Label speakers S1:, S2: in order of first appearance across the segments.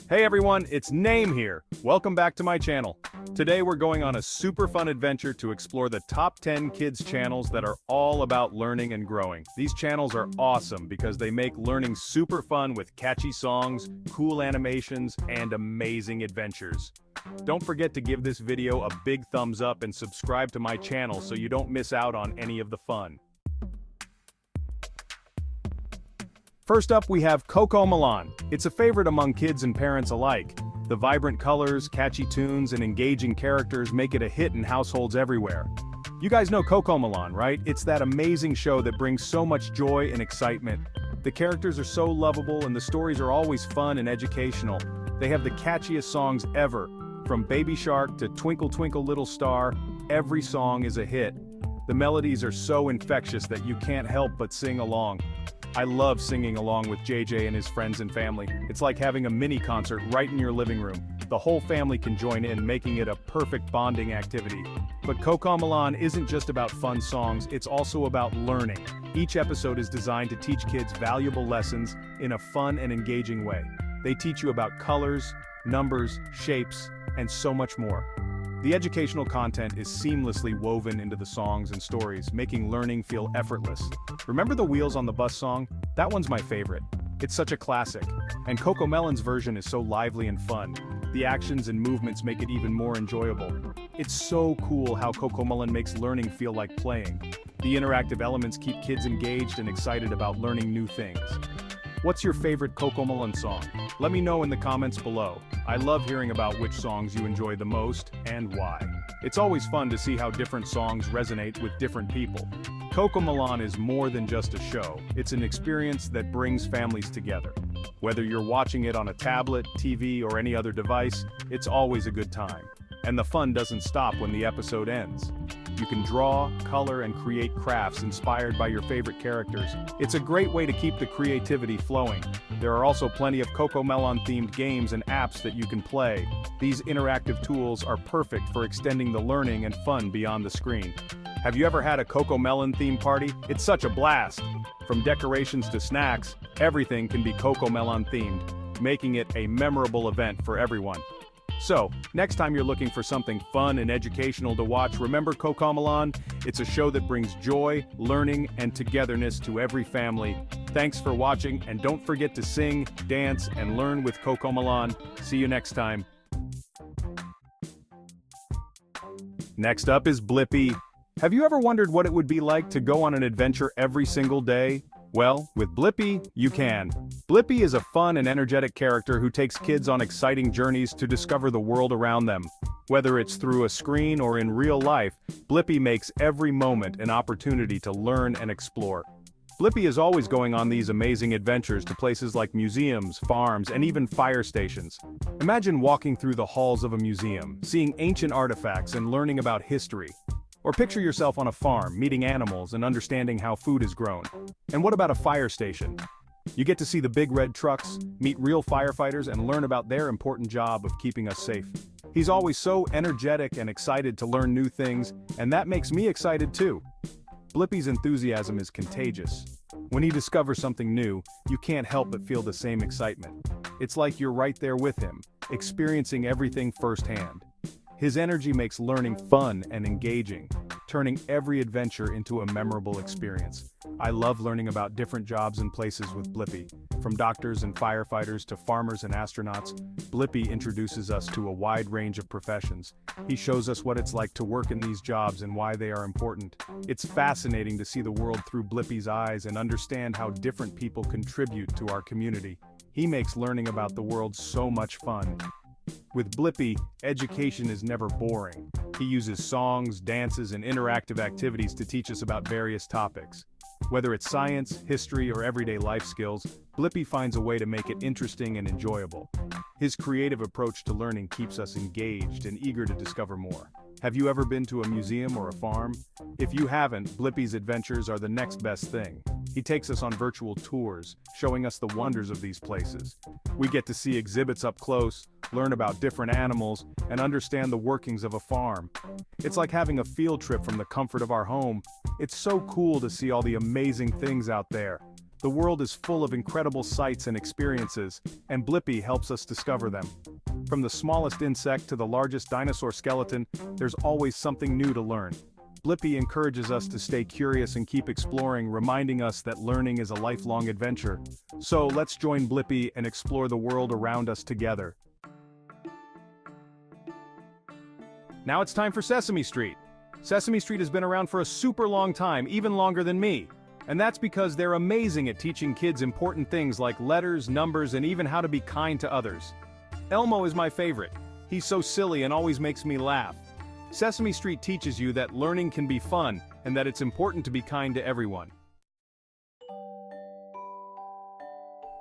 S1: Hey everyone, it's Name here. Welcome back to my channel. Today we're going on a super fun adventure to explore the top 10 kids channels that are all about learning and growing. These channels are awesome because they make learning super fun with catchy songs, cool animations, and amazing adventures. Don't forget to give this video a big thumbs up and subscribe to my channel so you don't miss out on any of the fun. First up, we have CoComelon. It's a favorite among kids and parents alike. The vibrant colors, catchy tunes, and engaging characters make it a hit in households everywhere. You guys know CoComelon, right? It's that amazing show that brings so much joy and excitement. The characters are so lovable and the stories are always fun and educational. They have the catchiest songs ever. From Baby Shark to Twinkle Twinkle Little Star, every song is a hit. The melodies are so infectious that you can't help but sing along. I love singing along with JJ and his friends and family. It's like having a mini concert right in your living room. The whole family can join in, making it a perfect bonding activity. But CoComelon isn't just about fun songs, it's also about learning. Each episode is designed to teach kids valuable lessons in a fun and engaging way. They teach you about colors, numbers, shapes, and so much more. The educational content is seamlessly woven into the songs and stories, making learning feel effortless. Remember the Wheels on the Bus song? That one's my favorite. It's such a classic. And CoComelon's version is so lively and fun. The actions and movements make it even more enjoyable. It's so cool how CoComelon makes learning feel like playing. The interactive elements keep kids engaged and excited about learning new things. What's your favorite CoComelon song? Let me know in the comments below. I love hearing about which songs you enjoy the most and why. It's always fun to see how different songs resonate with different people. CoComelon is more than just a show. It's an experience that brings families together. Whether you're watching it on a tablet, TV, or any other device, it's always a good time. And the fun doesn't stop when the episode ends. You can draw, color, and create crafts inspired by your favorite characters. It's a great way to keep the creativity flowing. There are also plenty of CoComelon-themed games and apps that you can play. These interactive tools are perfect for extending the learning and fun beyond the screen. Have you ever had a CoComelon-themed party? It's such a blast! From decorations to snacks, everything can be CoComelon-themed, making it a memorable event for everyone. So, next time you're looking for something fun and educational to watch, remember CoComelon? It's a show that brings joy, learning, and togetherness to every family. Thanks for watching, and don't forget to sing, dance, and learn with CoComelon. See you next time. Next up is Blippi. Have you ever wondered what it would be like to go on an adventure every single day? Well, with Blippi, you can. Blippi is a fun and energetic character who takes kids on exciting journeys to discover the world around them. Whether it's through a screen or in real life, Blippi makes every moment an opportunity to learn and explore. Blippi is always going on these amazing adventures to places like museums, farms, and even fire stations. Imagine walking through the halls of a museum, seeing ancient artifacts and learning about history. Or picture yourself on a farm, meeting animals and understanding how food is grown. And what about a fire station? You get to see the big red trucks, meet real firefighters, and learn about their important job of keeping us safe. He's always so energetic and excited to learn new things, and that makes me excited too. Blippi's enthusiasm is contagious. When he discovers something new, you can't help but feel the same excitement. It's like you're right there with him, experiencing everything firsthand. His energy makes learning fun and engaging, turning every adventure into a memorable experience. I love learning about different jobs and places with Blippi. From doctors and firefighters to farmers and astronauts, Blippi introduces us to a wide range of professions. He shows us what it's like to work in these jobs and why they are important. It's fascinating to see the world through Blippi's eyes and understand how different people contribute to our community. He makes learning about the world so much fun. With Blippi, education is never boring. He uses songs, dances, and interactive activities to teach us about various topics. Whether it's science, history, or everyday life skills, Blippi finds a way to make it interesting and enjoyable. His creative approach to learning keeps us engaged and eager to discover more. Have you ever been to a museum or a farm? If you haven't, Blippi's adventures are the next best thing. He takes us on virtual tours, showing us the wonders of these places. We get to see exhibits up close, learn about different animals, and understand the workings of a farm. It's like having a field trip from the comfort of our home. It's so cool to see all the amazing things out there. The world is full of incredible sights and experiences, and Blippi helps us discover them. From the smallest insect to the largest dinosaur skeleton, there's always something new to learn. Blippi encourages us to stay curious and keep exploring, reminding us that learning is a lifelong adventure. So let's join Blippi and explore the world around us together. Now it's time for Sesame Street. Sesame Street has been around for a super long time, even longer than me. And that's because they're amazing at teaching kids important things like letters, numbers, and even how to be kind to others. Elmo is my favorite. He's so silly and always makes me laugh. Sesame Street teaches you that learning can be fun and that it's important to be kind to everyone.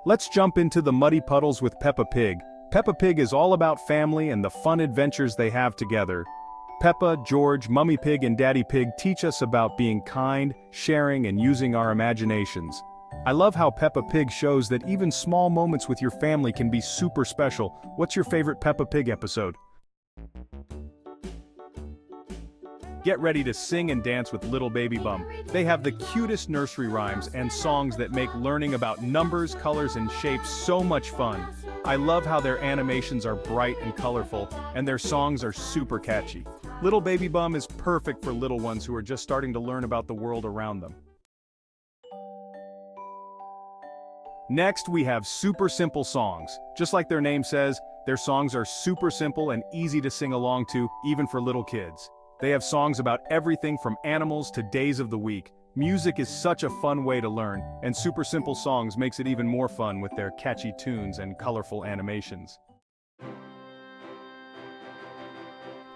S1: Let's jump into the muddy puddles with Peppa Pig. Peppa Pig is all about family and the fun adventures they have together. Peppa, George, Mummy Pig, and Daddy Pig teach us about being kind, sharing, and using our imaginations. I love how Peppa Pig shows that even small moments with your family can be super special. What's your favorite Peppa Pig episode? Get ready to sing and dance with Little Baby Bum. They have the cutest nursery rhymes and songs that make learning about numbers, colors, and shapes so much fun. I love how their animations are bright and colorful, and their songs are super catchy. Little Baby Bum is perfect for little ones who are just starting to learn about the world around them. Next, we have super simple songs. Just like their name says, their songs are super simple and easy to sing along to, even for little kids. They have songs about everything from animals to days of the week. Music is such a fun way to learn, and super simple songs makes it even more fun with their catchy tunes and colorful animations.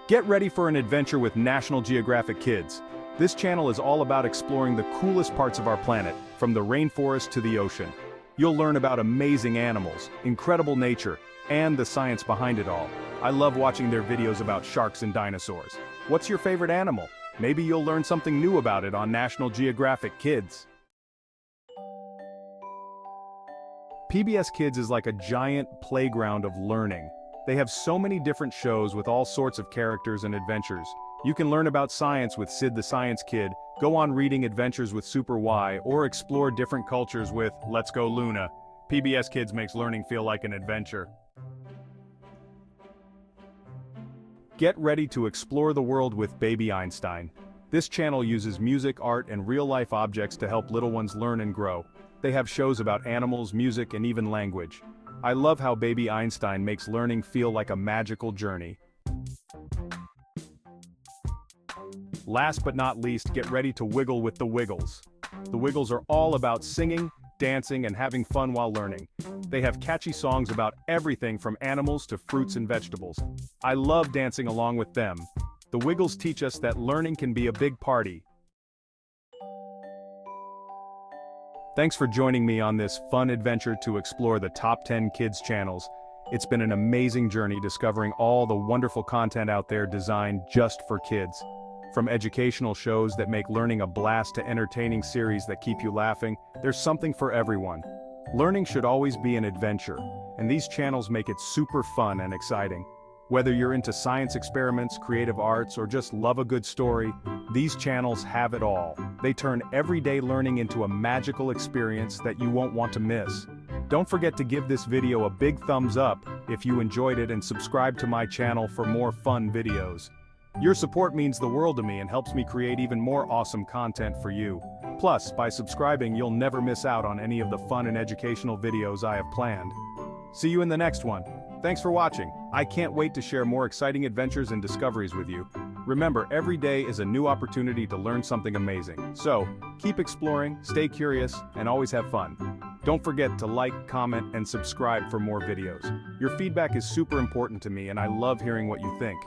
S1: Get ready for an adventure with National Geographic Kids. This channel is all about exploring the coolest parts of our planet, from the rainforest to the ocean. You'll learn about amazing animals, incredible nature, and the science behind it all. I love watching their videos about sharks and dinosaurs. What's your favorite animal? Maybe you'll learn something new about it on National Geographic Kids. PBS Kids is like a giant playground of learning. They have so many different shows with all sorts of characters and adventures. You can learn about science with Sid the Science Kid, go on reading adventures with Super Y, or explore different cultures with Let's Go Luna. PBS Kids makes learning feel like an adventure. Get ready to explore the world with Baby Einstein. This channel uses music, art, and real-life objects to help little ones learn and grow. They have shows about animals, music, and even language. I love how Baby Einstein makes learning feel like a magical journey. Last but not least, get ready to wiggle with the Wiggles. The Wiggles are all about singing, dancing, and having fun while learning. They have catchy songs about everything from animals to fruits and vegetables. I love dancing along with them. The Wiggles teach us that learning can be a big party. Thanks for joining me on this fun adventure to explore the top 10 kids channels. It's been an amazing journey discovering all the wonderful content out there designed just for kids. From educational shows that make learning a blast to entertaining series that keep you laughing, there's something for everyone. Learning should always be an adventure, and these channels make it super fun and exciting. Whether you're into science experiments, creative arts, or just love a good story, these channels have it all. They turn everyday learning into a magical experience that you won't want to miss. Don't forget to give this video a big thumbs up if you enjoyed it and subscribe to my channel for more fun videos. Your support means the world to me and helps me create even more awesome content for you. Plus, by subscribing, you'll never miss out on any of the fun and educational videos I have planned. See you in the next one. Thanks for watching. I can't wait to share more exciting adventures and discoveries with you. Remember, every day is a new opportunity to learn something amazing. So, keep exploring, stay curious, and always have fun. Don't forget to like, comment, and subscribe for more videos. Your feedback is super important to me, and I love hearing what you think.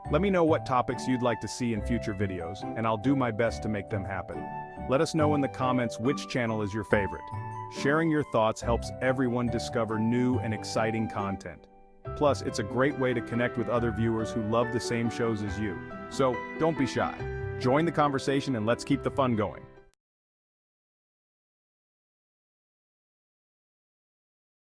S1: Let me know what topics you'd like to see in future videos, and I'll do my best to make them happen. Let us know in the comments which channel is your favorite. Sharing your thoughts helps everyone discover new and exciting content. Plus, it's a great way to connect with other viewers who love the same shows as you. So, don't be shy. Join the conversation and let's keep the fun going.